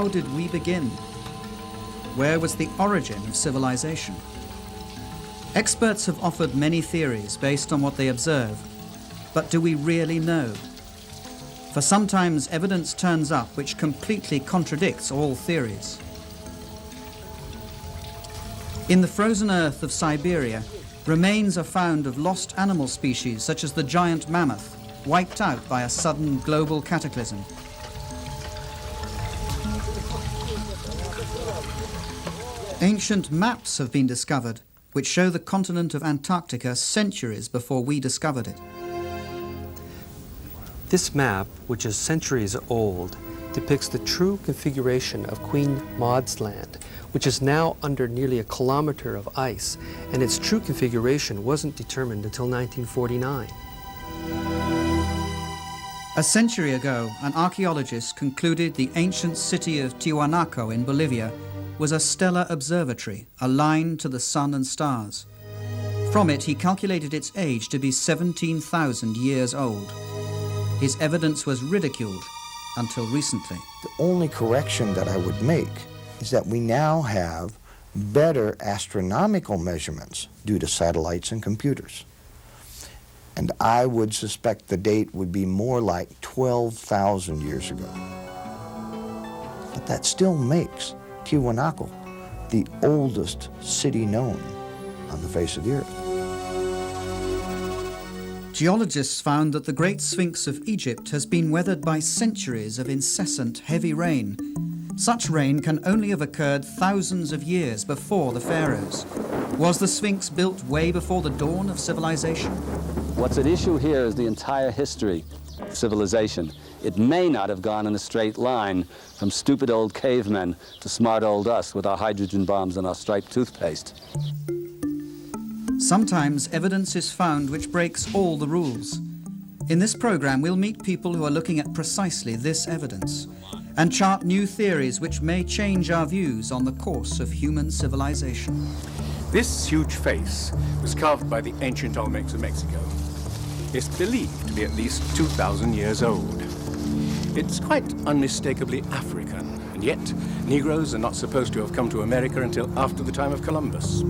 how did we begin? Where was the origin of civilization? Experts have offered many theories based on what they observe, but do we really know? For sometimes evidence turns up which completely contradicts all theories. In the frozen earth of Siberia, remains are found of lost animal species such as the giant mammoth, wiped out by a sudden global cataclysm. Ancient maps have been discovered which show the continent of Antarctica centuries before we discovered it. This map, which is centuries old, depicts the true configuration of Queen Maud's Land, which is now under nearly a kilometer of ice, and its true configuration wasn't determined until 1949. A century ago, an archaeologist concluded the ancient city of Tiwanaku in Bolivia was a stellar observatory, aligned to the sun and stars. From it, he calculated its age to be 17,000 years old. His evidence was ridiculed until recently. The only correction that I would make is that we now have better astronomical measurements due to satellites and computers. And I would suspect the date would be more like 12,000 years ago. But that still makes Tiwanaku the oldest city known on the face of the earth. Geologists found that the Great Sphinx of Egypt has been weathered by centuries of incessant heavy rain. Such rain can only have occurred thousands of years before the pharaohs. Was the Sphinx built way before the dawn of civilization? What's at issue here is the entire history of civilization. It may not have gone in a straight line from stupid old cavemen to smart old us with our hydrogen bombs and our striped toothpaste. Sometimes evidence is found which breaks all the rules. In this program, we'll meet people who are looking at precisely this evidence and chart new theories which may change our views on the course of human civilization. This huge face was carved by the ancient Olmecs of Mexico. It's believed to be at least 2,000 years old. It's quite unmistakably African, and yet Negroes are not supposed to have come to America until after the time of Columbus.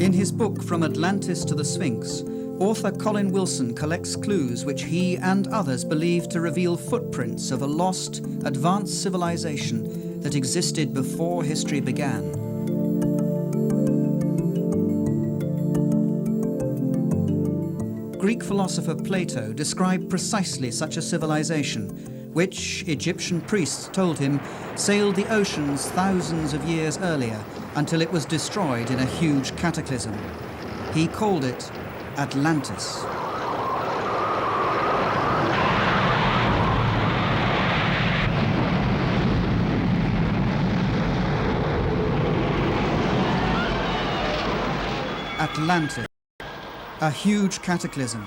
In his book From Atlantis to the Sphinx, author Colin Wilson collects clues which he and others believe to reveal footprints of a lost, advanced civilization that existed before history began. Greek philosopher Plato described precisely such a civilization, which, Egyptian priests told him, sailed the oceans thousands of years earlier until it was destroyed in a huge cataclysm. He called it Atlantis. Atlantis, a huge cataclysm.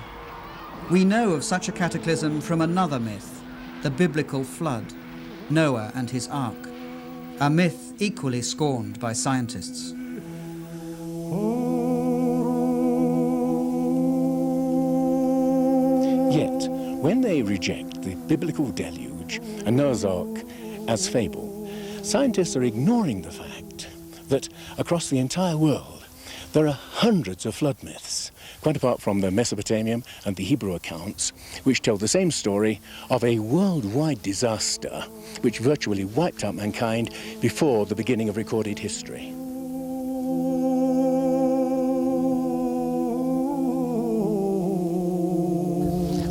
We know of such a cataclysm from another myth, the biblical flood, Noah and his ark, a myth equally scorned by scientists. Yet, when they reject the biblical deluge and Noah's Ark as fable, scientists are ignoring the fact that across the entire world there are hundreds of flood myths, quite apart from the Mesopotamian and the Hebrew accounts, which tell the same story of a worldwide disaster which virtually wiped out mankind before the beginning of recorded history.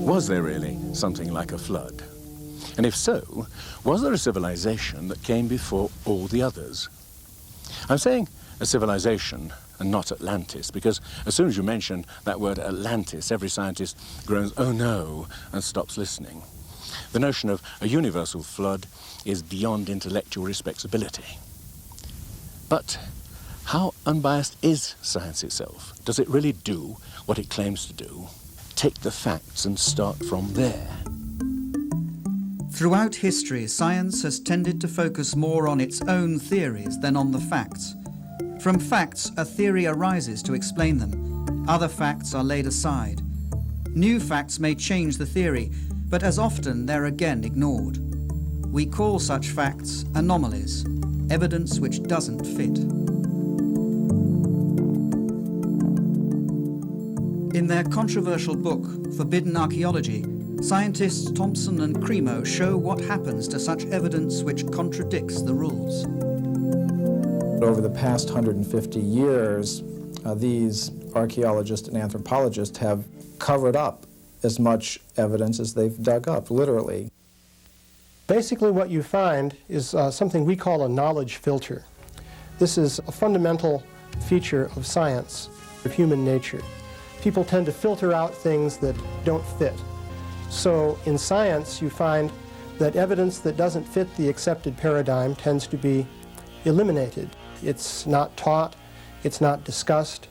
Was there really something like a flood? And if so, was there a civilization that came before all the others? I'm saying a civilization and not Atlantis, because as soon as you mention that word Atlantis, every scientist groans, "Oh no," and stops listening. The notion of a universal flood is beyond intellectual respectability. But how unbiased is science itself? Does it really do what it claims to do? Take the facts and start from there. Throughout history, science has tended to focus more on its own theories than on the facts. From facts, a theory arises to explain them. Other facts are laid aside. New facts may change the theory, but as often they're again ignored. We call such facts anomalies, evidence which doesn't fit. In their controversial book, Forbidden Archaeology, scientists Thompson and Cremo show what happens to such evidence which contradicts the rules. Over the past 150 years, these archaeologists and anthropologists have covered up as much evidence as they've dug up, literally. Basically what you find is something we call a knowledge filter. This is a fundamental feature of science, of human nature. People tend to filter out things that don't fit. So in science you find that evidence that doesn't fit the accepted paradigm tends to be eliminated. It's not taught, it's not discussed,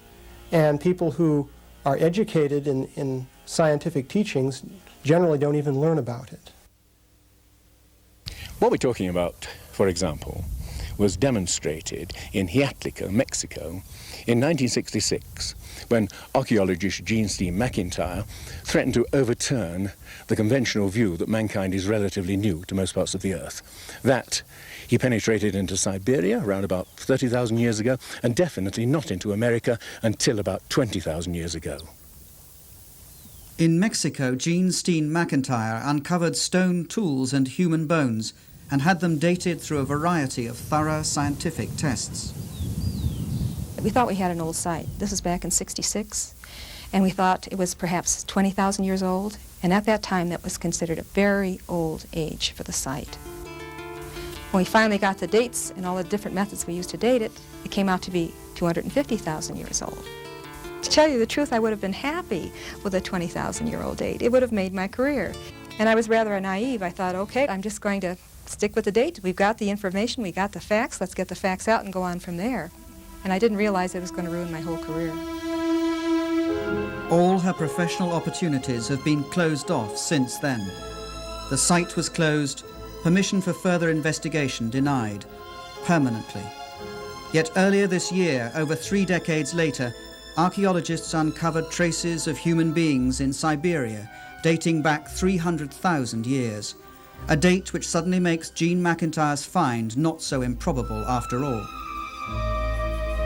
and people who are educated in scientific teachings generally don't even learn about it. What we're talking about, for example, was demonstrated in Hiatlico, Mexico, in 1966, when archaeologist Jean Steen McIntyre threatened to overturn the conventional view that mankind is relatively new to most parts of the Earth. That he penetrated into Siberia around about 30,000 years ago, and definitely not into America until about 20,000 years ago. In Mexico, Jean Steen McIntyre uncovered stone tools and human bones and had them dated through a variety of thorough scientific tests. We thought we had an old site. This was back in '66, and we thought it was perhaps 20,000 years old, and at that time that was considered a very old age for the site. When we finally got the dates and all the different methods we used to date it, it came out to be 250,000 years old. To tell you the truth, I would have been happy with a 20,000-year-old date. It would have made my career. And I was rather naive. I thought, okay, I'm just going to stick with the date. We've got the information, we got the facts, let's get the facts out and go on from there. And I didn't realize it was going to ruin my whole career. All her professional opportunities have been closed off since then. The site was closed, permission for further investigation denied, permanently. Yet earlier this year, over 3 decades later, archaeologists uncovered traces of human beings in Siberia dating back 300,000 years, a date which suddenly makes Jean McIntyre's find not so improbable after all.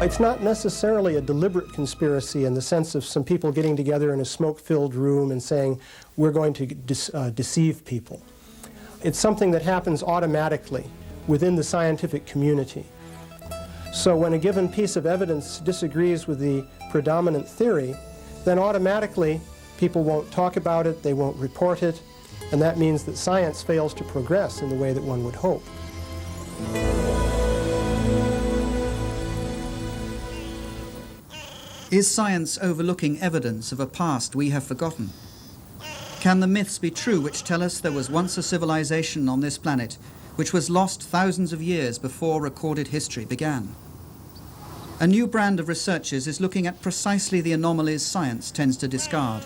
It's not necessarily a deliberate conspiracy in the sense of some people getting together in a smoke-filled room and saying, we're going to deceive people. It's something that happens automatically within the scientific community. So when a given piece of evidence disagrees with the predominant theory, then automatically people won't talk about it, they won't report it, and that means that science fails to progress in the way that one would hope. Is science overlooking evidence of a past we have forgotten? Can the myths be true which tell us there was once a civilization on this planet which was lost thousands of years before recorded history began? A new brand of researchers is looking at precisely the anomalies science tends to discard.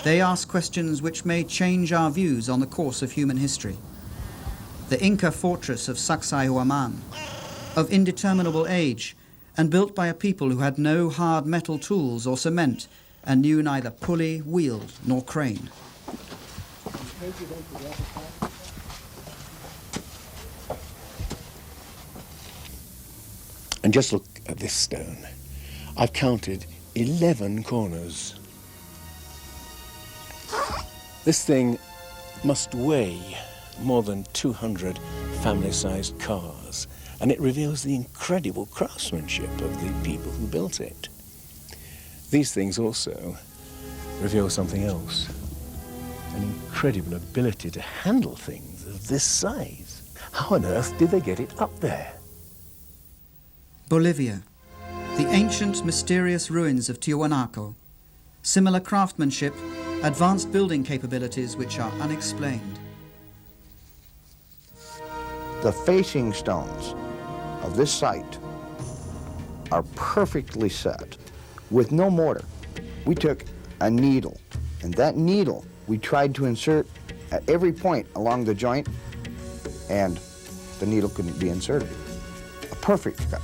They ask questions which may change our views on the course of human history. The Inca fortress of Sacsayhuaman, of indeterminable age, and built by a people who had no hard metal tools or cement and knew neither pulley, wheel, nor crane. And just look at this stone. I've counted 11 corners. This thing must weigh more than 200 family-sized cars, and it reveals the incredible craftsmanship of the people who built it. These things also reveal something else, an incredible ability to handle things of this size. How on earth did they get it up there? Bolivia, the ancient mysterious ruins of Tiwanaku, similar craftsmanship, advanced building capabilities which are unexplained. The facing stones of this site are perfectly set with no mortar. We took a needle, and that needle we tried to insert at every point along the joint, and the needle couldn't be inserted. A perfect cut.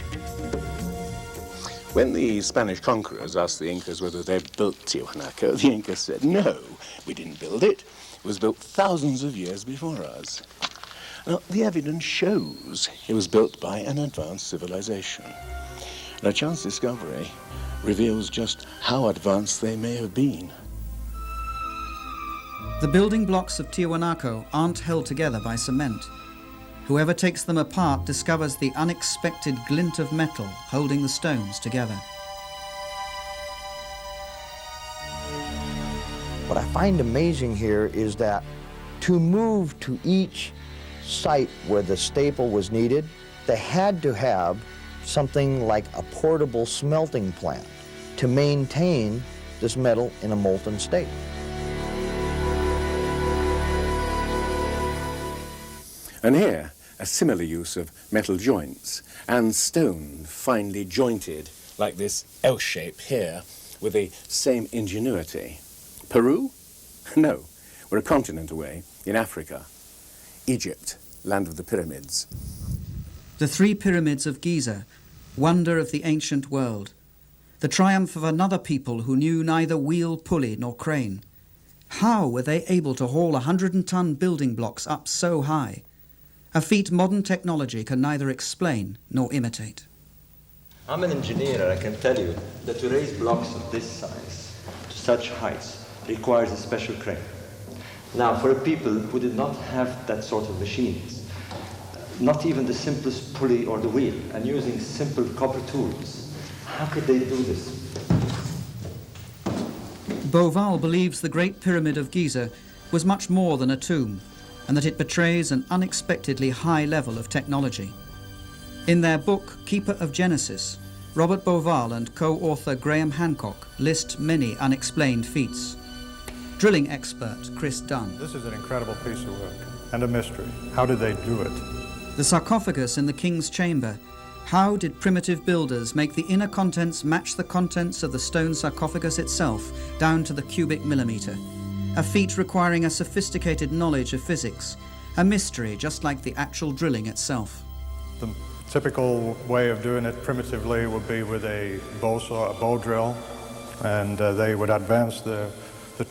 When the Spanish conquerors asked the Incas whether they built Tiwanaku, the Incas said, no, we didn't build it. It was built thousands of years before us. Now, the evidence shows it was built by an advanced civilization. And a chance discovery reveals just how advanced they may have been. The building blocks of Tiwanaku aren't held together by cement. Whoever takes them apart discovers the unexpected glint of metal holding the stones together. What I find amazing here is that to move to each site where the staple was needed, they had to have something like a portable smelting plant to maintain this metal in a molten state. And here, a similar use of metal joints and stone finely jointed like this L shape here with the same ingenuity. Peru? No, we're a continent away, in Africa. Egypt, land of the pyramids. The three pyramids of Giza, wonder of the ancient world. The triumph of another people who knew neither wheel, pulley nor crane. How were they able to haul 100-ton building blocks up so high? A feat modern technology can neither explain nor imitate. I'm an engineer, and I can tell you that to raise blocks of this size to such heights requires a special crane. Now, for people who did not have that sort of machines, not even the simplest pulley or the wheel, and using simple copper tools, how could they do this? Beauval believes the Great Pyramid of Giza was much more than a tomb, and that it betrays an unexpectedly high level of technology. In their book, Keeper of Genesis, Robert Beauval and co-author Graham Hancock list many unexplained feats. Drilling expert Chris Dunn. This is an incredible piece of work and a mystery. How did they do it? The sarcophagus in the king's chamber. How did primitive builders make the inner contents match the contents of the stone sarcophagus itself down to the cubic millimeter? A feat requiring a sophisticated knowledge of physics, a mystery just like the actual drilling itself. The typical way of doing it primitively would be with a bow saw, a bow drill, and they would advance the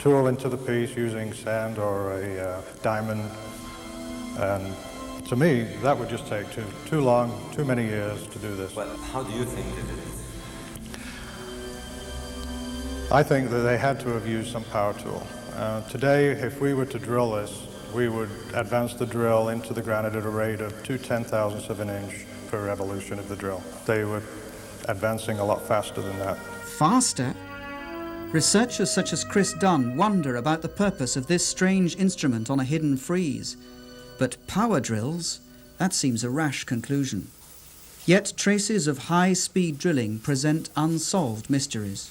tool into the piece using sand or a diamond. And to me, that would just take too long, too many years to do this. Well, how do you think they did it? I think that they had to have used some power tool. Today, if we were to drill this, we would advance the drill into the granite at a rate of 2/10,000ths of an inch per revolution of the drill. They were advancing a lot faster than that. Faster? Researchers such as Chris Dunn wonder about the purpose of this strange instrument on a hidden frieze. But power drills? That seems a rash conclusion. Yet traces of high-speed drilling present unsolved mysteries.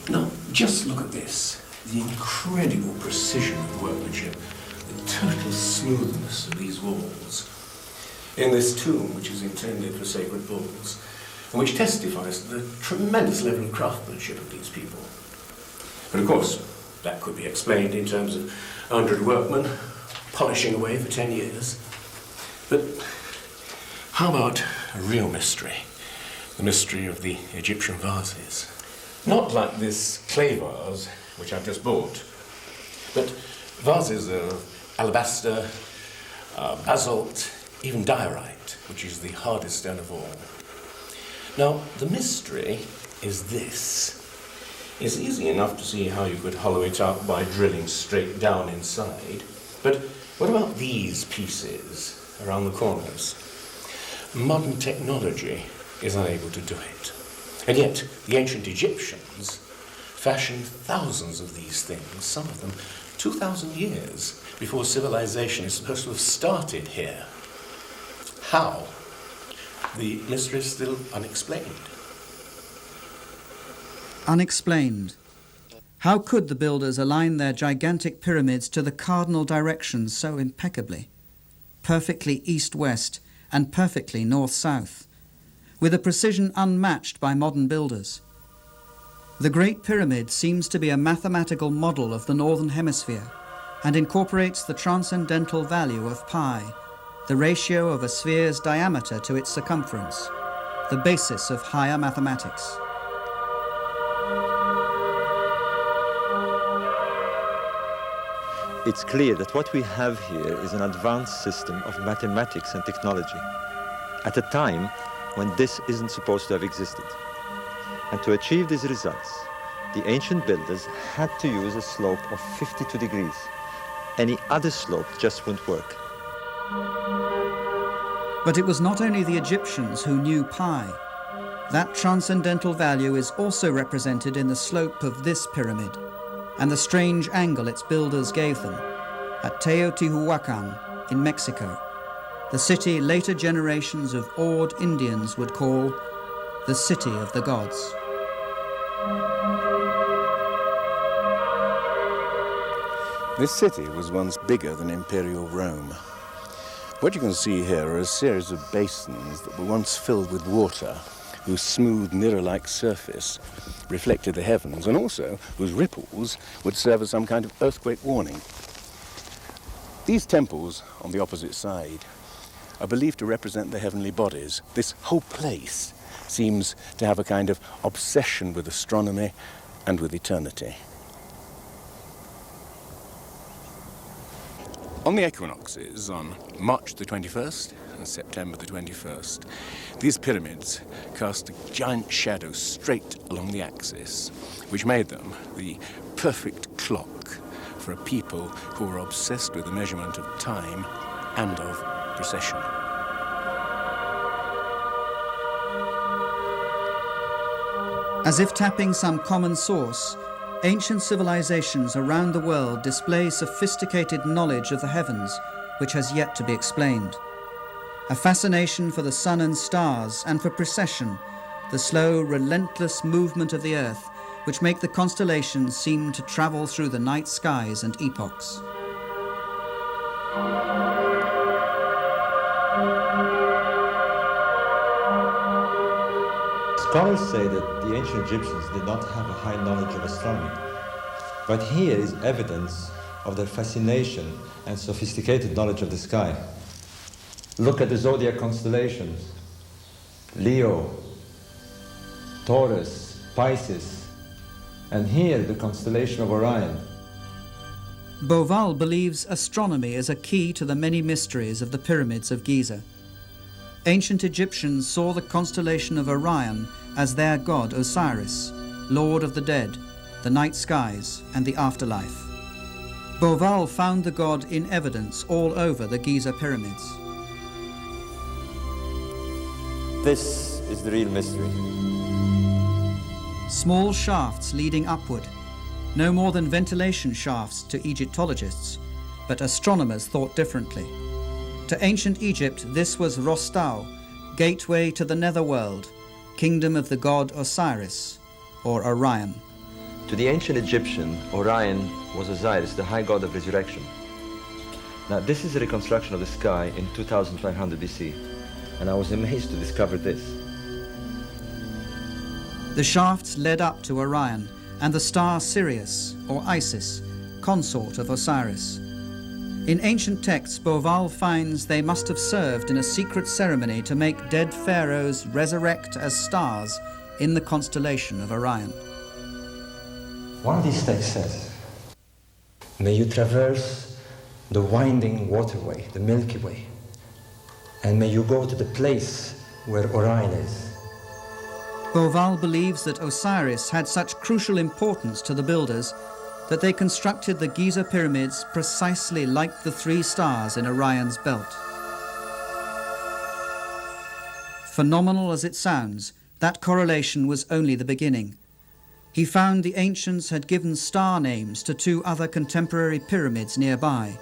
Now, just look at this. The incredible precision of workmanship, the total smoothness of these walls. In this tomb, which is intended for sacred bulls, and which testifies to the tremendous level of craftsmanship of these people. But of course, that could be explained in terms of 100 workmen polishing away for 10 years. But how about a real mystery? The mystery of the Egyptian vases. Not like this clay vase, which I've just bought, but vases of alabaster, basalt, even diorite, which is the hardest stone of all. Now, the mystery is this. It's easy enough to see how you could hollow it out by drilling straight down inside. But what about these pieces around the corners? Modern technology is unable to do it. And yet, the ancient Egyptians fashioned thousands of these things, some of them 2,000 years before civilization is supposed to have started here. How? The mystery is still unexplained. Unexplained. How could the builders align their gigantic pyramids to the cardinal directions so impeccably? Perfectly east-west and perfectly north-south, with a precision unmatched by modern builders. The Great Pyramid seems to be a mathematical model of the Northern Hemisphere and incorporates the transcendental value of pi, the ratio of a sphere's diameter to its circumference, the basis of higher mathematics. it's clear that what we have here is an advanced system of mathematics and technology at a time when this isn't supposed to have existed. And to achieve these results, the ancient builders had to use a slope of 52 degrees. Any other slope just wouldn't work. But it was not only the Egyptians who knew pi. That transcendental value is also represented in the slope of this pyramid and the strange angle its builders gave them at Teotihuacan in Mexico, the city later generations of awed Indians would call the City of the Gods. This city was once bigger than Imperial Rome. What you can see here are a series of basins that were once filled with water, whose smooth mirror-like surface reflected the heavens, and also whose ripples would serve as some kind of earthquake warning. These temples on the opposite side are believed to represent the heavenly bodies. This whole place seems to have a kind of obsession with astronomy and with eternity. On the equinoxes, on March the 21st and September the 21st, these pyramids cast a giant shadow straight along the axis, which made them the perfect clock for a people who were obsessed with the measurement of time and of precession. As if tapping some common source, ancient civilizations around the world display sophisticated knowledge of the heavens, which has yet to be explained. A fascination for the sun and stars and for precession, the slow, relentless movement of the earth, which make the constellations seem to travel through the night skies and epochs. Scholars say that the ancient Egyptians did not have a high knowledge of astronomy, but here is evidence of their fascination and sophisticated knowledge of the sky. Look at the zodiac constellations: Leo, Taurus, Pisces, and here the constellation of Orion. Beauval believes astronomy is a key to the many mysteries of the pyramids of Giza. Ancient Egyptians saw the constellation of Orion as their god Osiris, lord of the dead, the night skies, and the afterlife. Beauval found the god in evidence all over the Giza pyramids. This is the real mystery. Small shafts leading upward, no more than ventilation shafts to Egyptologists, but astronomers thought differently. To ancient Egypt, this was Rostau, gateway to the netherworld, kingdom of the god Osiris, or Orion. To the ancient Egyptian, Orion was Osiris, the high god of resurrection. Now, this is a reconstruction of the sky in 2500 BC, and I was amazed to discover this. The shafts led up to Orion and the star Sirius, or Isis, consort of Osiris. In ancient texts, Beauval finds they must have served in a secret ceremony to make dead pharaohs resurrect as stars in the constellation of Orion. One of these texts says, "May you traverse the winding waterway, the Milky Way, and may you go to the place where Orion is." Beauval believes that Osiris had such crucial importance to the builders that they constructed the Giza pyramids precisely like the three stars in Orion's belt. Phenomenal as it sounds, that correlation was only the beginning. He found the ancients had given star names to two other contemporary pyramids nearby.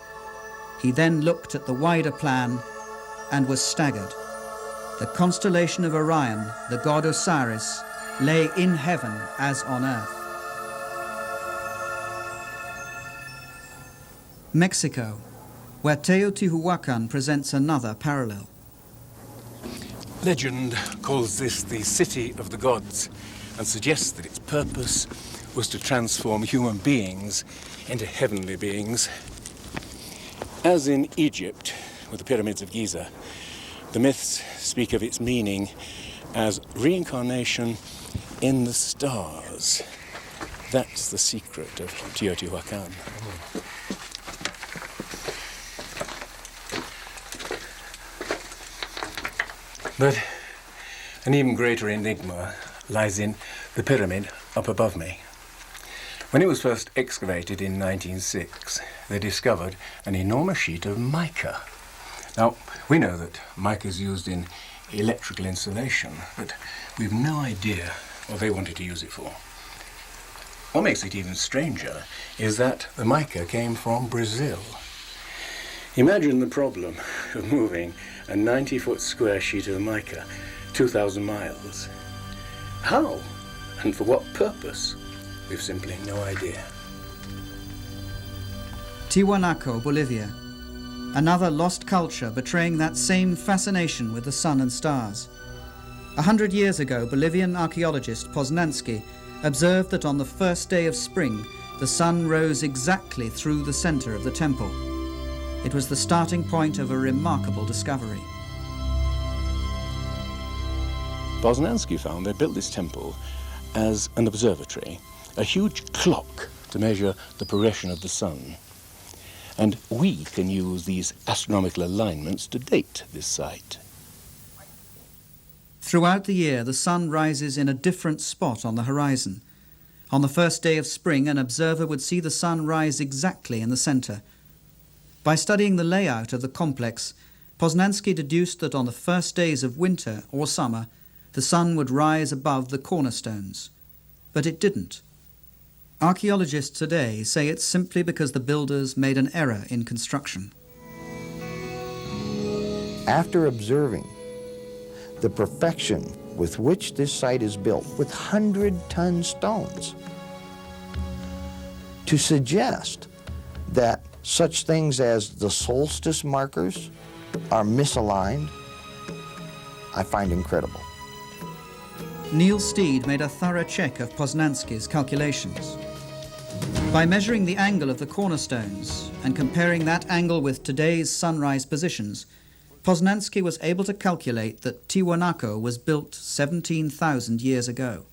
He then looked at the wider plan and was staggered. The constellation of Orion, the god Osiris, lay in heaven as on earth. Mexico, where Teotihuacan presents another parallel. Legend calls this the City of the Gods and suggests that its purpose was to transform human beings into heavenly beings. As in Egypt, with the pyramids of Giza, the myths speak of its meaning as reincarnation in the stars. That's the secret of Teotihuacan. But an even greater enigma lies in the pyramid up above me. When it was first excavated in 1906, they discovered an enormous sheet of mica. Now, we know that mica is used in electrical insulation, but we've no idea what they wanted to use it for. What makes it even stranger is that the mica came from Brazil. Imagine the problem of moving a 90-foot square sheet of mica 2,000 miles. How and for what purpose? We've simply no idea. Tiwanaku, Bolivia. Another lost culture betraying that same fascination with the sun and stars. 100 years ago, Bolivian archaeologist Poznansky observed that on the first day of spring, the sun rose exactly through the center of the temple. It was the starting point of a remarkable discovery. Poznansky found they built this temple as an observatory, a huge clock to measure the progression of the sun. And we can use these astronomical alignments to date this site. Throughout the year, the sun rises in a different spot on the horizon. On the first day of spring, an observer would see the sun rise exactly in the center. By studying the layout of the complex, Poznansky deduced that on the first days of winter or summer, the sun would rise above the cornerstones. But it didn't. Archaeologists today say it's simply because the builders made an error in construction. After observing the perfection with which this site is built, with 100-ton stones, to suggest that such things as the solstice markers are misaligned, I find incredible. Neil Steed made a thorough check of Poznansky's calculations. By measuring the angle of the cornerstones and comparing that angle with today's sunrise positions, Poznansky was able to calculate that Tiwanaku was built 17,000 years ago.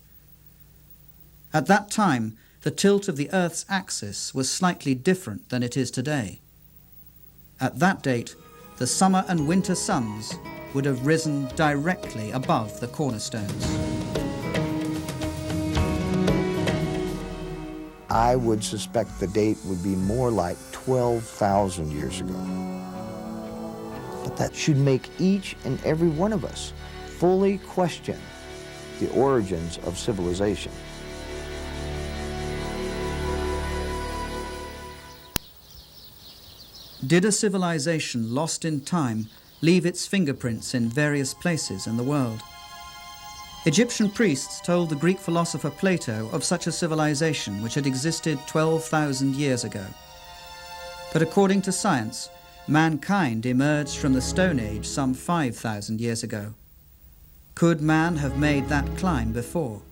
At that time, the tilt of the Earth's axis was slightly different than it is today. At that date, the summer and winter suns would have risen directly above the cornerstones. I would suspect the date would be more like 12,000 years ago. But that should make each and every one of us fully question the origins of civilization. Did a civilization lost in time leave its fingerprints in various places in the world? Egyptian priests told the Greek philosopher Plato of such a civilization which had existed 12,000 years ago. But according to science, mankind emerged from the Stone Age some 5,000 years ago. Could man have made that climb before?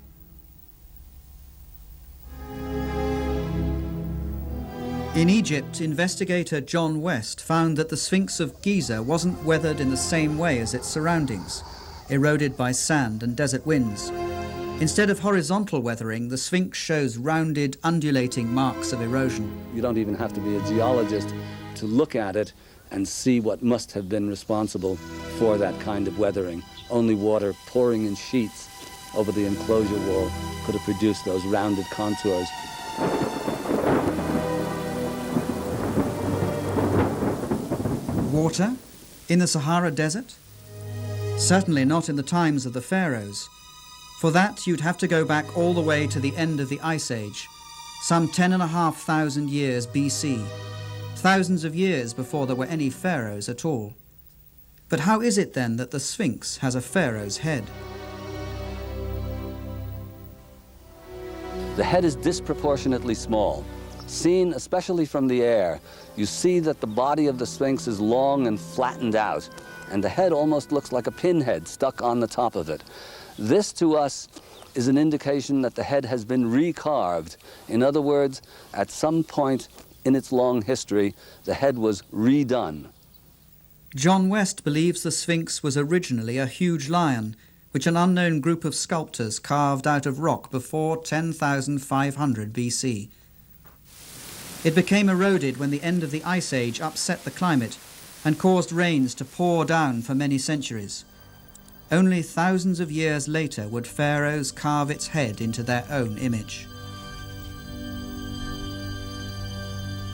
In Egypt, investigator John West found that the Sphinx of Giza wasn't weathered in the same way as its surroundings, eroded by sand and desert winds. Instead of horizontal weathering, the Sphinx shows rounded, undulating marks of erosion. You don't even have to be a geologist to look at it and see what must have been responsible for that kind of weathering. Only water pouring in sheets over the enclosure wall could have produced those rounded contours. Water? In the Sahara Desert? Certainly not in the times of the pharaohs. For that, you'd have to go back all the way to the end of the Ice Age, some 10,500 years BC, thousands of years before there were any pharaohs at all. But how is it then that the Sphinx has a pharaoh's head? The head is disproportionately small. Seen especially from the air, you see that the body of the Sphinx is long and flattened out, and the head almost looks like a pinhead stuck on the top of it. This, to us, is an indication that the head has been recarved. In other words, at some point in its long history, the head was redone. John West believes the Sphinx was originally a huge lion, which an unknown group of sculptors carved out of rock before 10,500 BC. It became eroded when the end of the Ice Age upset the climate and caused rains to pour down for many centuries. Only thousands of years later would pharaohs carve its head into their own image.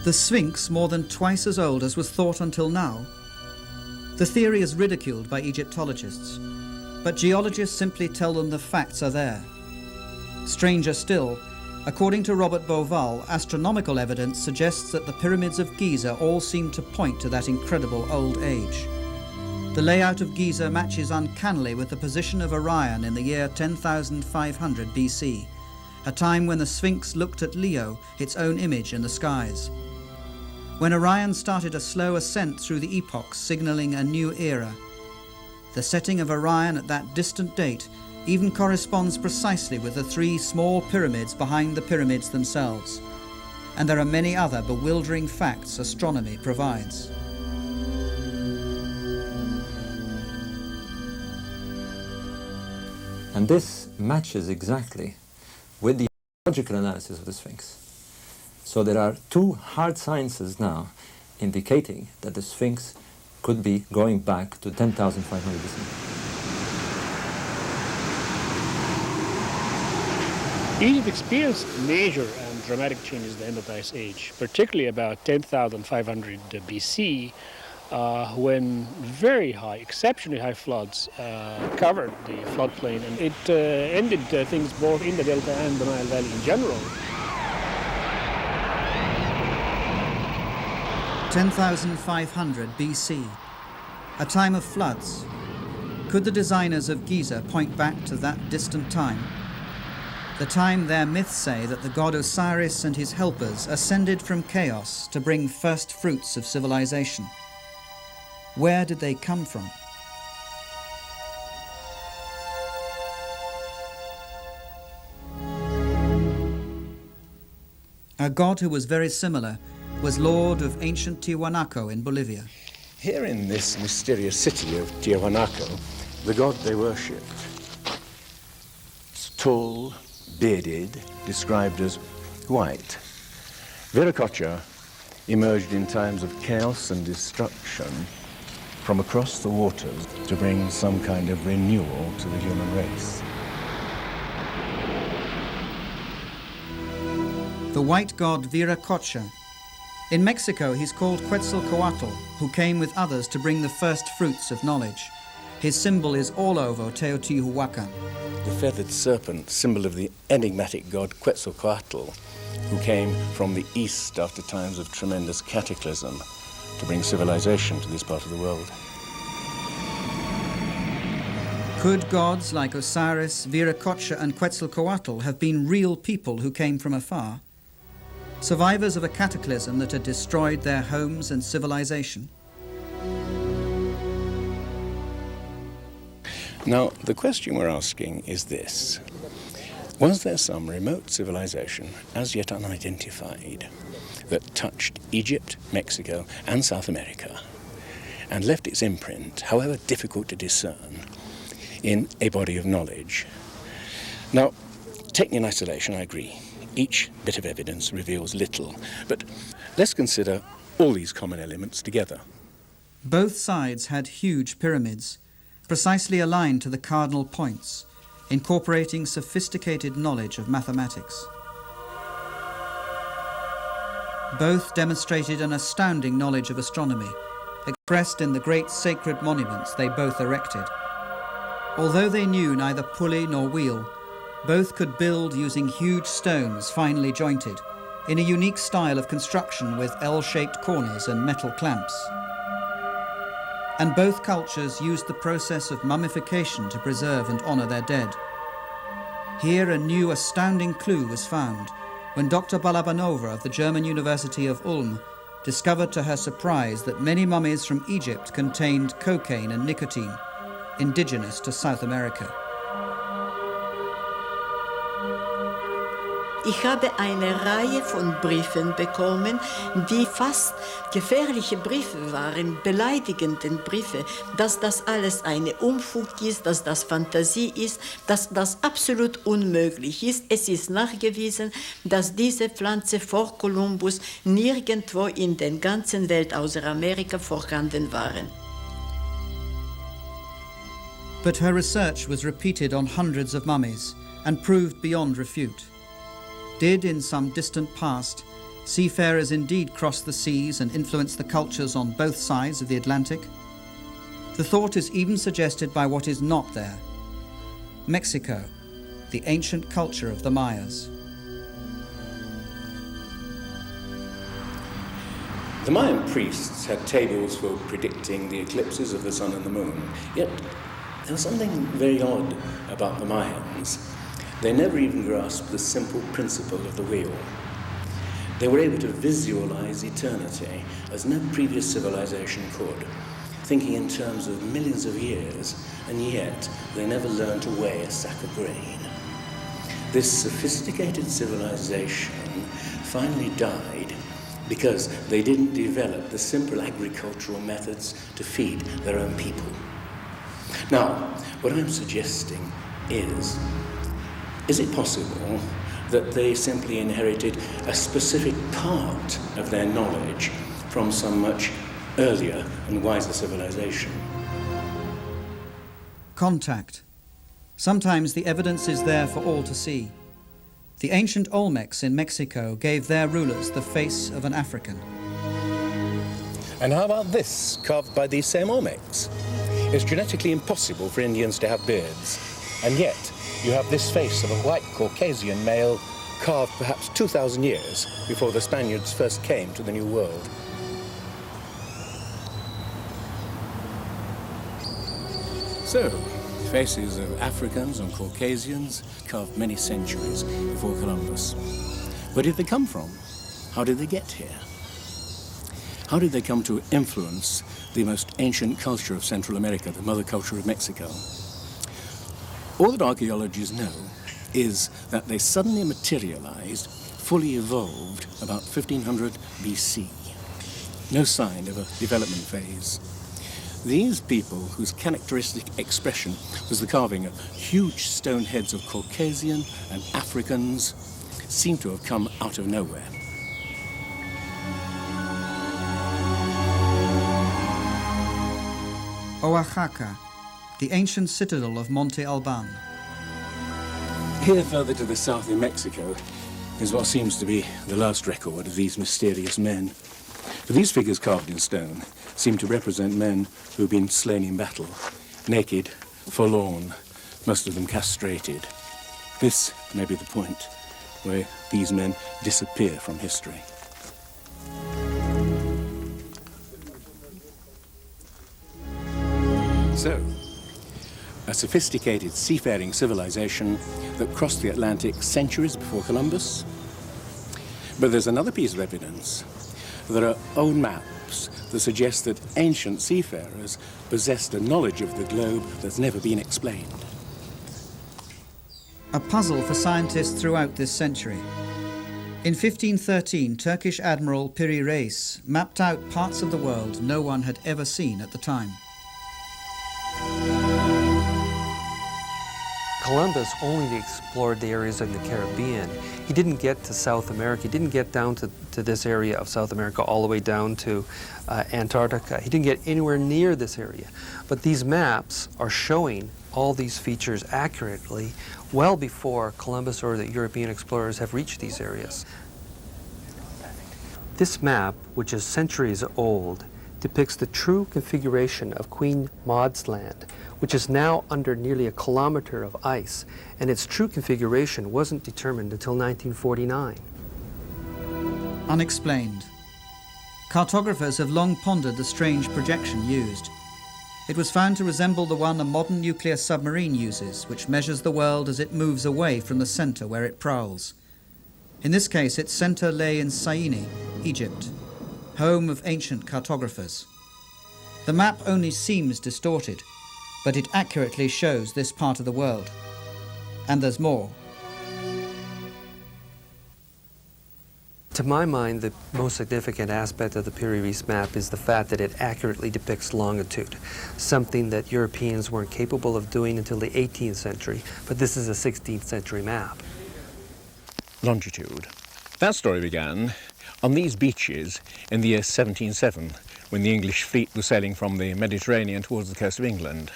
The Sphinx, more than twice as old as was thought until now. The theory is ridiculed by Egyptologists, but geologists simply tell them the facts are there. Stranger still, according to Robert Bauval, astronomical evidence suggests that the pyramids of Giza all seem to point to that incredible old age. The layout of Giza matches uncannily with the position of Orion in the year 10,500 BC, a time when the Sphinx looked at Leo, its own image in the skies. When Orion started a slow ascent through the epochs, signalling a new era. The setting of Orion at that distant date even corresponds precisely with the three small pyramids behind the pyramids themselves. And there are many other bewildering facts astronomy provides. And this matches exactly with the logical analysis of the Sphinx. So there are two hard sciences now indicating that the Sphinx could be going back to 10,500 BC. Egypt experienced major and dramatic changes at the end of the Ice Age, particularly about 10,500 BC, when very high, exceptionally high floods covered the floodplain, and it ended things both in the Delta and the Nile Valley in general. 10,500 BC, a time of floods. Could the designers of Giza point back to that distant time? The time their myths say that the god Osiris and his helpers ascended from chaos to bring first fruits of civilization. Where did they come from? A god who was very similar was lord of ancient Tiwanaku in Bolivia. Here in this mysterious city of Tiwanaku, the god they worshipped, tall, bearded, described as white. Viracocha emerged in times of chaos and destruction from across the waters to bring some kind of renewal to the human race. The white god Viracocha. In Mexico, he's called Quetzalcoatl, who came with others to bring the first fruits of knowledge. His symbol is all over Teotihuacan. The feathered serpent, symbol of the enigmatic god Quetzalcoatl, who came from the east after times of tremendous cataclysm to bring civilization to this part of the world. Could gods like Osiris, Viracocha and Quetzalcoatl have been real people who came from afar? Survivors of a cataclysm that had destroyed their homes and civilization? Now, the question we're asking is this. Was there some remote civilization, as yet unidentified, that touched Egypt, Mexico, and South America, and left its imprint, however difficult to discern, in a body of knowledge? Now, taken in isolation, I agree. Each bit of evidence reveals little, but let's consider all these common elements together. Both sides had huge pyramids, precisely aligned to the cardinal points, incorporating sophisticated knowledge of mathematics. Both demonstrated an astounding knowledge of astronomy, expressed in the great sacred monuments they both erected. Although they knew neither pulley nor wheel, both could build using huge stones finely jointed, in a unique style of construction with L-shaped corners and metal clamps. And both cultures used the process of mummification to preserve and honor their dead. Here a new astounding clue was found when Dr. Balabanova of the German University of Ulm discovered to her surprise that many mummies from Egypt contained cocaine and nicotine, indigenous to South America. Ich habe eine Reihe von Briefen bekommen, die fast gefährliche Briefe waren, beleidigende Briefe, dass das alles eine Unfug ist, dass das Fantasie ist, dass das absolut unmöglich ist. Es ist nachgewiesen, dass diese Pflanze vor Kolumbus nirgendwo in der ganzen Welt außer Amerika vorhanden waren. But her research was repeated on hundreds of mummies and proved beyond refute. Did, in some distant past, seafarers indeed cross the seas and influence the cultures on both sides of the Atlantic? The thought is even suggested by what is not there: Mexico, the ancient culture of the Mayas. The Mayan priests had tables for predicting the eclipses of the sun and the moon, yet there was something very odd about the Mayans. They never even grasped the simple principle of the wheel. They were able to visualize eternity as no previous civilization could, thinking in terms of millions of years, and yet they never learned to weigh a sack of grain. This sophisticated civilization finally died because they didn't develop the simple agricultural methods to feed their own people. Now, what I'm suggesting is it possible that they simply inherited a specific part of their knowledge from some much earlier and wiser civilization? Contact. Sometimes the evidence is there for all to see. The ancient Olmecs in Mexico gave their rulers the face of an African. And how about this, carved by these same Olmecs? It's genetically impossible for Indians to have beards, and yet you have this face of a white Caucasian male carved perhaps 2,000 years before the Spaniards first came to the New World. So, faces of Africans and Caucasians carved many centuries before Columbus. Where did they come from? How did they get here? How did they come to influence the most ancient culture of Central America, the mother culture of Mexico? All that archaeologists know is that they suddenly materialized, fully evolved about 1500 BC. No sign of a development phase. These people, whose characteristic expression was the carving of huge stone heads of Caucasian and Africans, seem to have come out of nowhere. Oaxaca, the ancient citadel of Monte Alban. Here, further to the south in Mexico, is what seems to be the last record of these mysterious men. For these figures carved in stone seem to represent men who've been slain in battle, naked, forlorn, most of them castrated. This may be the point where these men disappear from history. So, a sophisticated seafaring civilization that crossed the Atlantic centuries before Columbus. But there's another piece of evidence. There are old maps that suggest that ancient seafarers possessed a knowledge of the globe that's never been explained. A puzzle for scientists throughout this century. In 1513, Turkish Admiral Piri Reis mapped out parts of the world no one had ever seen at the time. Columbus only explored the areas of the Caribbean. He didn't get to South America. He didn't get down to this area of South America all the way down to Antarctica. He didn't get anywhere near this area. But these maps are showing all these features accurately well before Columbus or the European explorers have reached these areas. This map, which is centuries old, depicts the true configuration of Queen Maud's land, which is now under nearly a kilometer of ice, and its true configuration wasn't determined until 1949. Unexplained. Cartographers have long pondered the strange projection used. It was found to resemble the one a modern nuclear submarine uses, which measures the world as it moves away from the center where it prowls. In this case, its center lay in Syene, Egypt, home of ancient cartographers. The map only seems distorted, but it accurately shows this part of the world. And there's more. To my mind, the most significant aspect of the Piri Reis map is the fact that it accurately depicts longitude, something that Europeans weren't capable of doing until the 18th century, but this is a 16th century map. Longitude. That story began on these beaches in the year 1707, when the English fleet was sailing from the Mediterranean towards the coast of England.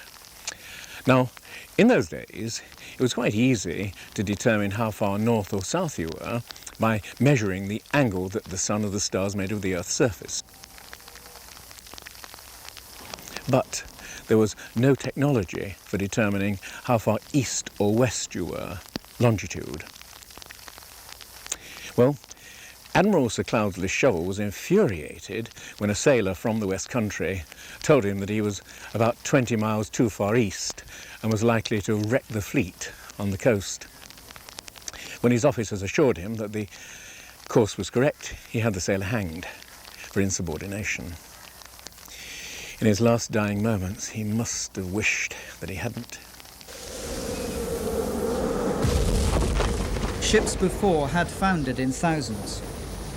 Now, in those days, it was quite easy to determine how far north or south you were by measuring the angle that the sun or the stars made of the Earth's surface. But there was no technology for determining how far east or west you were, longitude. Well, Admiral Sir Cloudesley Shovel was infuriated when a sailor from the West Country told him that he was about 20 miles too far east and was likely to wreck the fleet on the coast. When his officers assured him that the course was correct, he had the sailor hanged for insubordination. In his last dying moments, he must have wished that he hadn't. Ships before had foundered in thousands,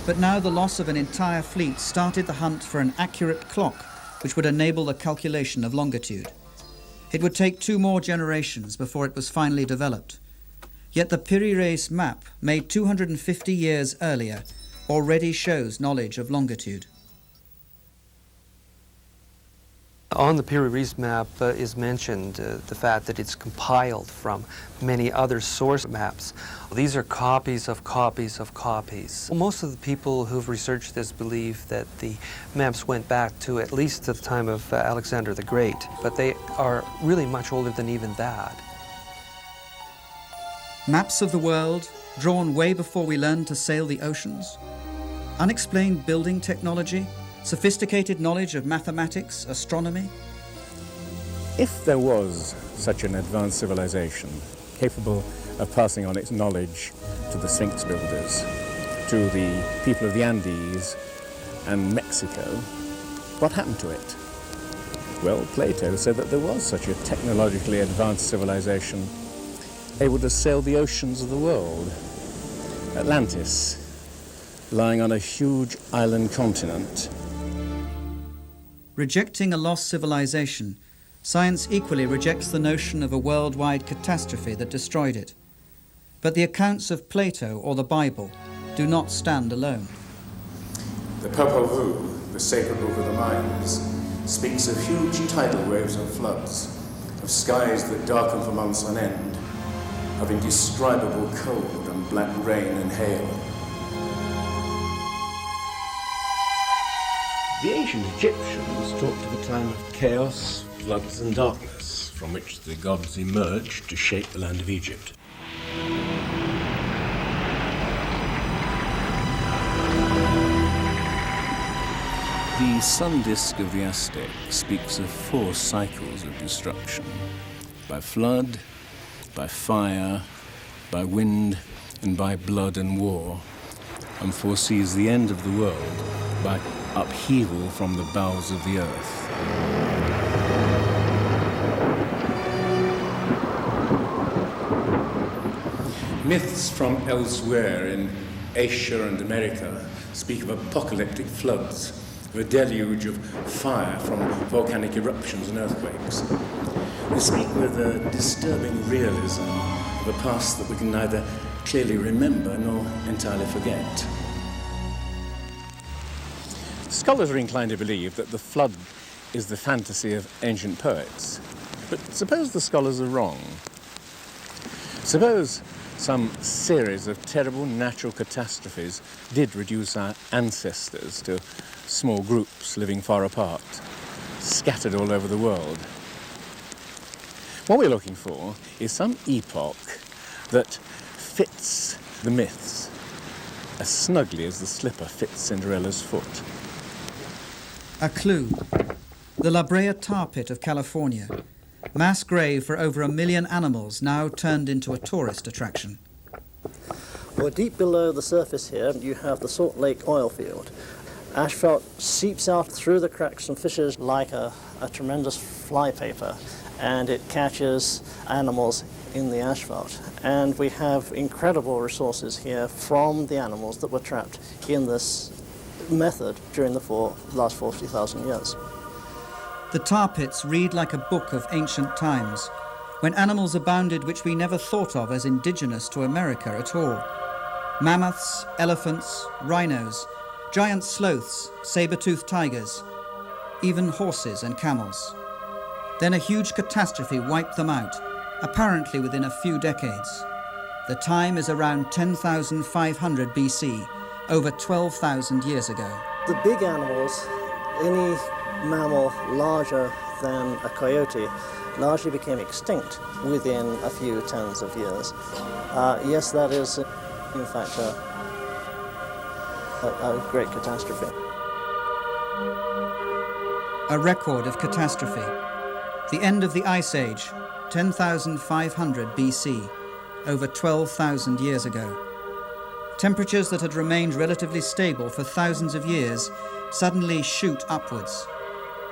but now the loss of an entire fleet started the hunt for an accurate clock which would enable the calculation of longitude. It would take 2 more generations before it was finally developed. Yet the Piri-Reis map, made 250 years earlier, already shows knowledge of longitude. On the Piri-Reis map is mentioned the fact that it's compiled from many other source maps. These are copies of copies of copies. Most of the people who've researched this believe that the maps went back to at least to the time of Alexander the Great, but they are really much older than even that. Maps of the world, drawn way before we learned to sail the oceans? Unexplained building technology? Sophisticated knowledge of mathematics, astronomy? If there was such an advanced civilization capable of passing on its knowledge to the Sphinx builders, to the people of the Andes and Mexico, what happened to it? Well, Plato said that there was such a technologically advanced civilization able to sail the oceans of the world. Atlantis, lying on a huge island continent. Rejecting a lost civilization, science equally rejects the notion of a worldwide catastrophe that destroyed it. But the accounts of Plato or the Bible do not stand alone. The Popol Vuh, the sacred book of the Mayans, speaks of huge tidal waves and floods, of skies that darken for months on end, of indescribable cold and black rain and hail. The ancient Egyptians talked of a time of chaos, floods and darkness, from which the gods emerged to shape the land of Egypt. The sun disk of the Aztec speaks of 4 cycles of destruction: by flood, by fire, by wind, and by blood and war, and foresees the end of the world by upheaval from the bowels of the earth. Myths from elsewhere in Asia and America speak of apocalyptic floods, of a deluge of fire from volcanic eruptions and earthquakes. They speak with a disturbing realism of a past that we can neither clearly remember nor entirely forget. Scholars are inclined to believe that the flood is the fantasy of ancient poets. But suppose the scholars are wrong. Suppose some series of terrible natural catastrophes did reduce our ancestors to small groups living far apart, scattered all over the world. What we're looking for is some epoch that fits the myths as snugly as the slipper fits Cinderella's foot. A clue. The La Brea tar pit of California. Mass grave for over 1 million animals now turned into a tourist attraction. Well, deep below the surface here, you have the Salt Lake oil field. Asphalt seeps out through the cracks and fissures like a tremendous flypaper, and it catches animals in the asphalt. And we have incredible resources here from the animals that were trapped in this method during the last 40,000 years. The tar pits read like a book of ancient times, when animals abounded which we never thought of as indigenous to America at all. Mammoths, elephants, rhinos, giant sloths, saber-toothed tigers, even horses and camels. Then a huge catastrophe wiped them out, apparently within a few decades. The time is around 10,500 BC, over 12,000 years ago. The big animals, any mammal larger than a coyote, largely became extinct within a few tens of years. Yes, that is, in fact, a great catastrophe. A record of catastrophe. The end of the Ice Age, 10,500 BC, over 12,000 years ago. Temperatures that had remained relatively stable for thousands of years suddenly shoot upwards.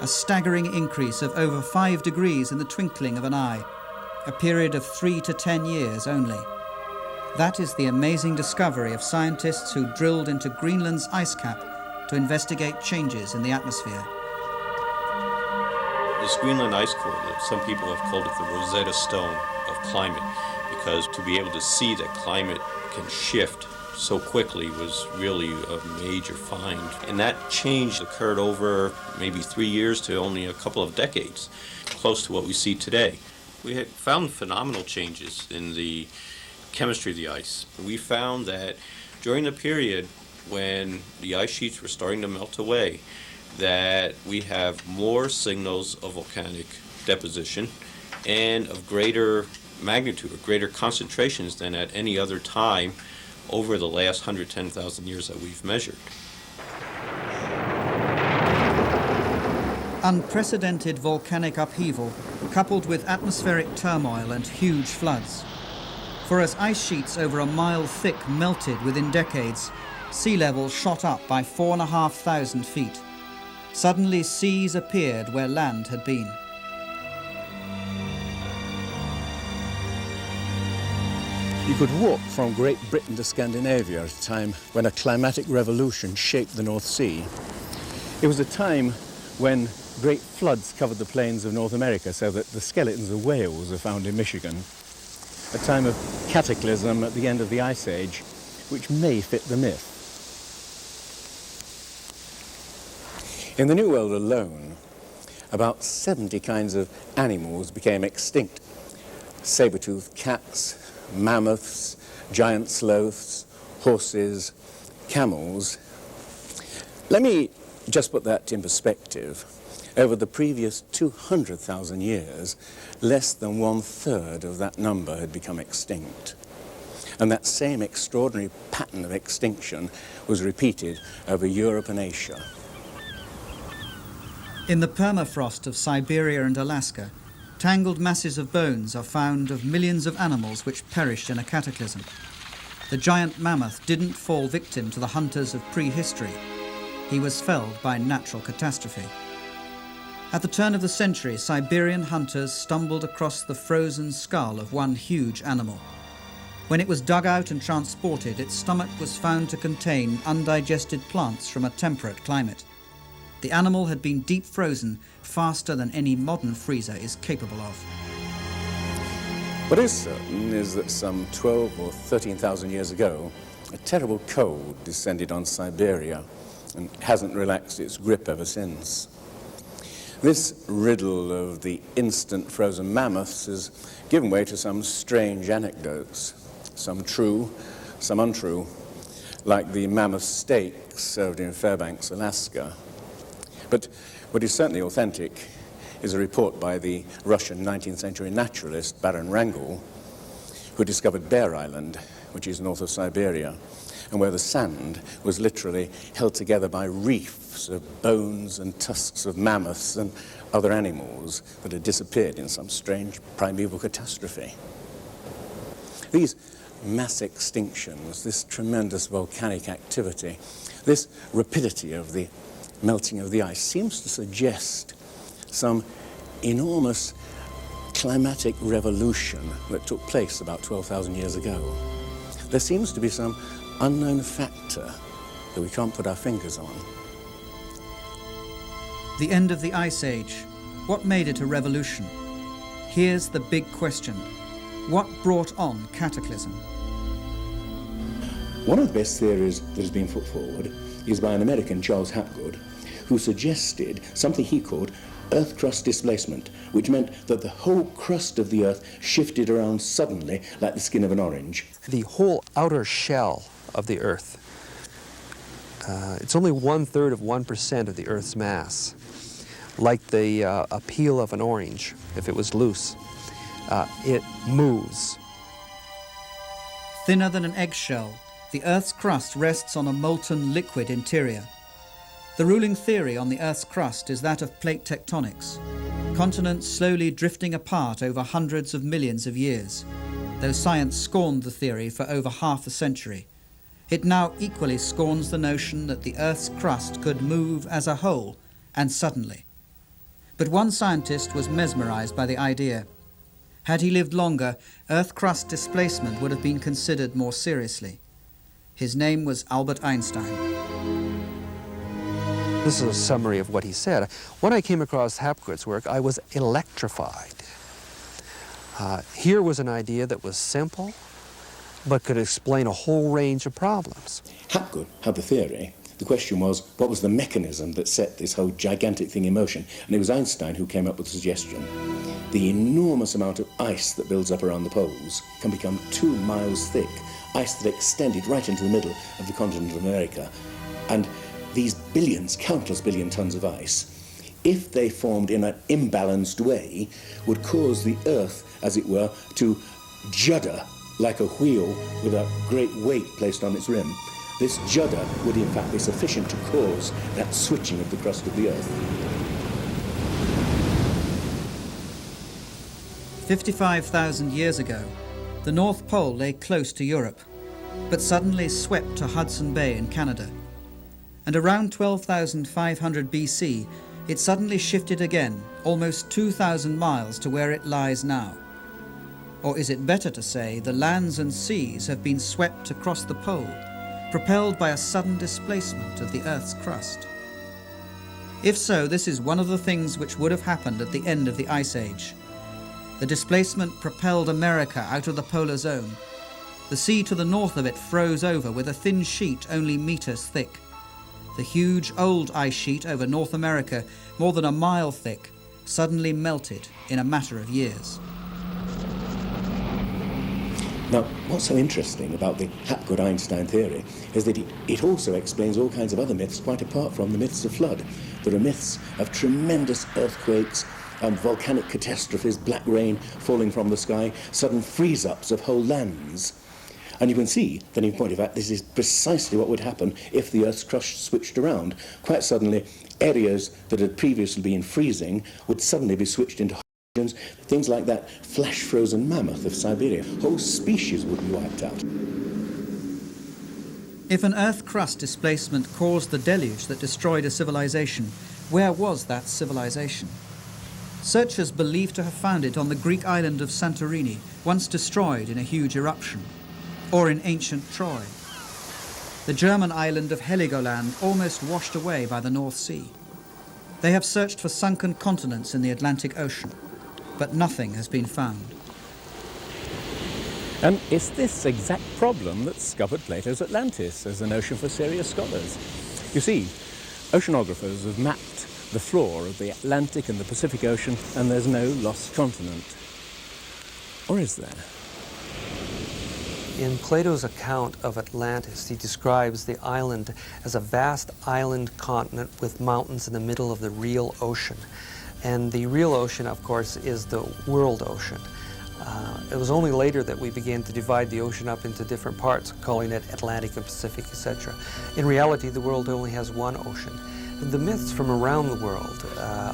A staggering increase of over 5 degrees in the twinkling of an eye, a period of 3 to 10 years only. That is the amazing discovery of scientists who drilled into Greenland's ice cap to investigate changes in the atmosphere. This Greenland ice core, some people have called it the Rosetta Stone of climate, because to be able to see that climate can shift so quickly was really a major find. And that change occurred over maybe 3 years to only a couple of decades, close to what we see today. We had found phenomenal changes in the chemistry of the ice. We found that during the period when the ice sheets were starting to melt away, that we have more signals of volcanic deposition and of greater magnitude or greater concentrations than at any other time over the last 110,000 years that we've measured. Unprecedented volcanic upheaval coupled with atmospheric turmoil and huge floods. For as ice sheets over a mile thick melted within decades, sea level shot up by 4,500 feet. Suddenly seas appeared where land had been. You could walk from Great Britain to Scandinavia at a time when a climatic revolution shaped the North Sea. It was a time when great floods covered the plains of North America so that the skeletons of whales are found in Michigan. A time of cataclysm at the end of the Ice Age, which may fit the myth. In the New World alone, about 70 kinds of animals became extinct. Saber-toothed cats, mammoths, giant sloths, horses, camels. Let me just put that in perspective. Over the previous 200,000 years, less than 1/3 of that number had become extinct. And that same extraordinary pattern of extinction was repeated over Europe and Asia. In the permafrost of Siberia and Alaska, tangled masses of bones are found of millions of animals which perished in a cataclysm. The giant mammoth didn't fall victim to the hunters of prehistory. He was felled by natural catastrophe. At the turn of the century, Siberian hunters stumbled across the frozen skull of one huge animal. When it was dug out and transported, its stomach was found to contain undigested plants from a temperate climate. The animal had been deep frozen faster than any modern freezer is capable of. What is certain is that some 12 or 13,000 years ago, a terrible cold descended on Siberia and hasn't relaxed its grip ever since. This riddle of the instant frozen mammoths has given way to some strange anecdotes, some true, some untrue, like the mammoth steak served in Fairbanks, Alaska. But what is certainly authentic is a report by the Russian 19th century naturalist Baron Wrangel, who discovered Bear Island, which is north of Siberia, and where the sand was literally held together by reefs of bones and tusks of mammoths and other animals that had disappeared in some strange primeval catastrophe. These mass extinctions, this tremendous volcanic activity, this rapidity of the melting of the ice seems to suggest some enormous climatic revolution that took place about 12,000 years ago. There seems to be some unknown factor that we can't put our fingers on. The end of the Ice Age. What made it a revolution? Here's the big question. What brought on cataclysm? One of the best theories that has been put forward is by an American, Charles Hapgood, who suggested something he called earth crust displacement, which meant that the whole crust of the earth shifted around suddenly like the skin of an orange. The whole outer shell of the earth, it's only 1/3 of 1% of the earth's mass, like the a peel of an orange, if it was loose. It moves. Thinner than an eggshell, the Earth's crust rests on a molten liquid interior. The ruling theory on the Earth's crust is that of plate tectonics, continents slowly drifting apart over hundreds of millions of years. Though science scorned the theory for over half a century, it now equally scorns the notion that the Earth's crust could move as a whole and suddenly. But one scientist was mesmerized by the idea. Had he lived longer, Earth crust displacement would have been considered more seriously. His name was Albert Einstein. This is a summary of what he said. When I came across Hapgood's work, I was electrified. Here was an idea that was simple, but could explain a whole range of problems. Hapgood had the theory. The question was, what was the mechanism that set this whole gigantic thing in motion? And it was Einstein who came up with the suggestion. The enormous amount of ice that builds up around the poles can become 2 miles thick, ice that extended right into the middle of the continent of America. And these billions, countless billion tons of ice, if they formed in an imbalanced way, would cause the Earth, as it were, to judder like a wheel with a great weight placed on its rim. This judder would in fact be sufficient to cause that switching of the crust of the Earth. 55,000 years ago, the North Pole lay close to Europe, but suddenly swept to Hudson Bay in Canada. And around 12,500 BC, it suddenly shifted again, almost 2,000 miles to where it lies now. Or is it better to say the lands and seas have been swept across the pole, propelled by a sudden displacement of the Earth's crust? If so, this is one of the things which would have happened at the end of the Ice Age. The displacement propelled America out of the polar zone. The sea to the north of it froze over with a thin sheet only meters thick. The huge old ice sheet over North America, more than a mile thick, suddenly melted in a matter of years. Now, what's so interesting about the Hapgood-Einstein theory is that it also explains all kinds of other myths quite apart from the myths of flood. There are myths of tremendous earthquakes, volcanic catastrophes, black rain falling from the sky, sudden freeze-ups of whole lands. And you can see that in point of fact this is precisely what would happen if the Earth's crust switched around. Quite suddenly, areas that had previously been freezing would suddenly be switched into regions. Things like that flash-frozen mammoth of Siberia. Whole species would be wiped out. If an Earth crust displacement caused the deluge that destroyed a civilization, where was that civilization? Searchers believe to have found it on the Greek island of Santorini, once destroyed in a huge eruption, or in ancient Troy. The German island of Heligoland almost washed away by the North Sea. They have searched for sunken continents in the Atlantic Ocean, but nothing has been found. And it's this exact problem that scuppered Plato's Atlantis as an ocean for serious scholars. You see, oceanographers have mapped the floor of the Atlantic and the Pacific Ocean, and there's no lost continent. Or is there? In Plato's account of Atlantis, he describes the island as a vast island continent with mountains in the middle of the real ocean. And the real ocean, of course, is the world ocean. It was only later that we began to divide the ocean up into different parts, calling it Atlantic and Pacific, etc. In reality, the world only has one ocean. The myths from around the world,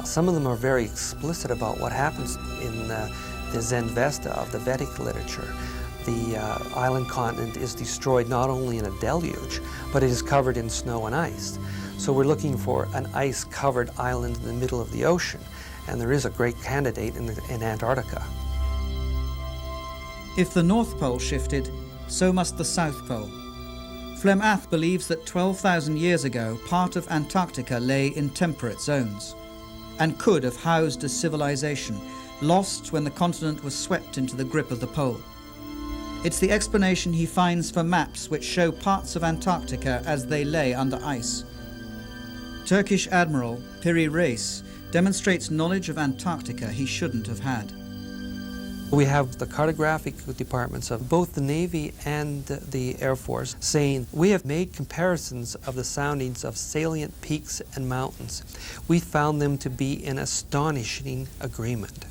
some of them are very explicit about what happens in the Zen Vesta of the Vedic literature. The island continent is destroyed not only in a deluge, but it is covered in snow and ice. So we're looking for an ice-covered island in the middle of the ocean, and there is a great candidate in Antarctica. If the North Pole shifted, so must the South Pole. Flem-Ath believes that 12,000 years ago, part of Antarctica lay in temperate zones, and could have housed a civilization, lost when the continent was swept into the grip of the pole. It's the explanation he finds for maps which show parts of Antarctica as they lay under ice. Turkish Admiral Piri Reis demonstrates knowledge of Antarctica he shouldn't have had. We have the cartographic departments of both the Navy and the Air Force saying, we have made comparisons of the soundings of salient peaks and mountains. We found them to be in astonishing agreement.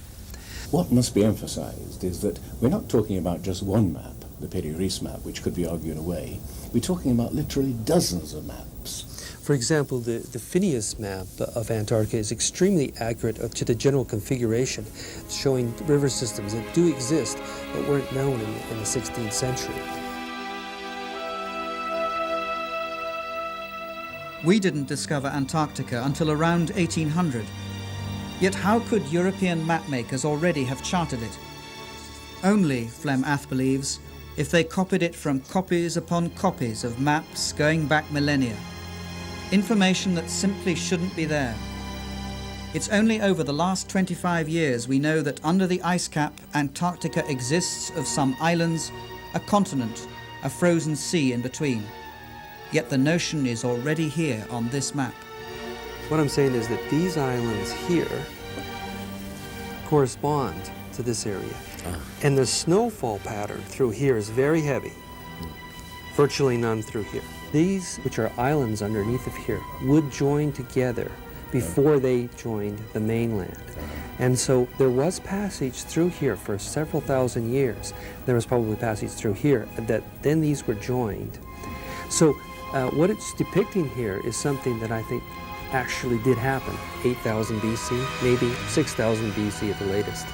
What must be emphasized is that we're not talking about just one map, the Peri-Reis map, which could be argued away. We're talking about literally dozens of maps. For example, the Phineas map of Antarctica is extremely accurate to the general configuration, showing river systems that do exist but weren't known in the 16th century. We didn't discover Antarctica until around 1800. Yet how could European mapmakers already have charted it? Only, Flem Ath believes, if they copied it from copies upon copies of maps going back millennia. Information that simply shouldn't be there. It's only over the last 25 years we know that under the ice cap, Antarctica exists of some islands, a continent, a frozen sea in between. Yet the notion is already here on this map. What I'm saying is that these islands here correspond to this area. And the snowfall pattern through here is very heavy. Virtually none through here. These, which are islands underneath of here, would join together before they joined the mainland. And so there was passage through here for several thousand years. There was probably passage through here that then these were joined. So what it's depicting here is something that I think actually did happen. 8,000 BC, maybe 6,000 BC at the latest.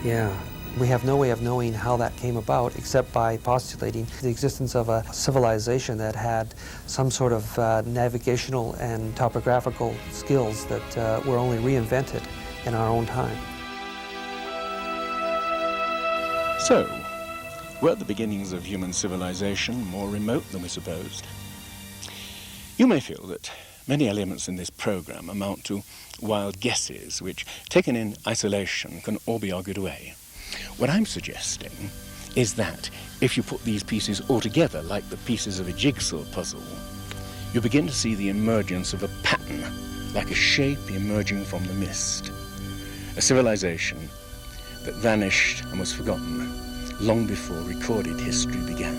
Yeah. We have no way of knowing how that came about except by postulating the existence of a civilization that had some sort of navigational and topographical skills that were only reinvented in our own time. So, were the beginnings of human civilization more remote than we supposed? You may feel that many elements in this program amount to wild guesses which, taken in isolation, can all be argued away. What I'm suggesting is that if you put these pieces all together like the pieces of a jigsaw puzzle, you begin to see the emergence of a pattern, like a shape emerging from the mist. A civilization that vanished and was forgotten long before recorded history began.